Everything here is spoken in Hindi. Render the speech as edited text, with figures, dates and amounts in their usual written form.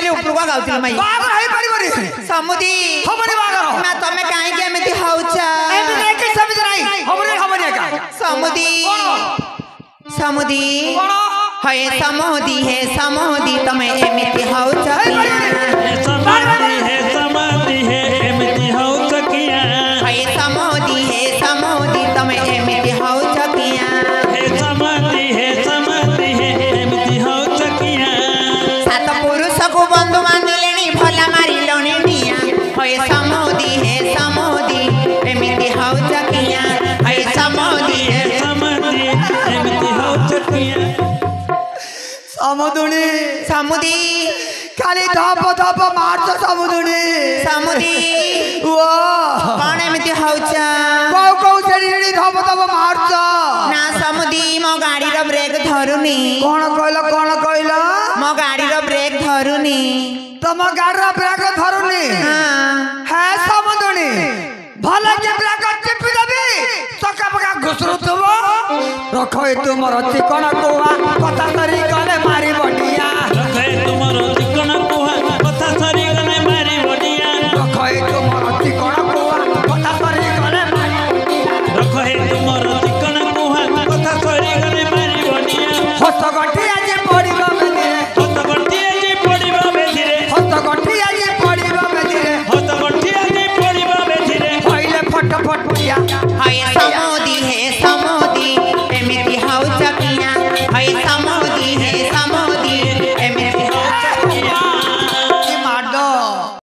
खाली ऊपर को गाउथिल माई बागर है परिवारी समुदी हमरे बागर मैं तमे काहे के एमिति हाउचा एमिति नहीं के समझ नहीं हमरे का समुदी समुदी है समुदी तमे एमिति हाउचा समाधि है एमिति हाउचा किया है समुदी तमे एमिति हाउचा किया समाधि है एमिति हाउचा किया सात पुरुष को बंधु मानिलेनी भला मारिलोनी निया है समुदी एमिति हाउचा किया है समुदी एमिति हाउचा किया समुदुनी समुदी खाली धप मारछ समुदुनी वाह कौन एमिति हाउचा कौ सेडी धप मारछ ना समुदी मो गाड़ी रो ब्रेक धरुनी कौन कहल मो गाड़ी रो ब्रेक धरुनी तम गाड़ी रो ब्रेक धरुनी है समुदुनी भले के ब्रेक चिपी देबी चका पका घुसरु तुम रखो तुमर चिकन कोआ कथा तरी गले मारी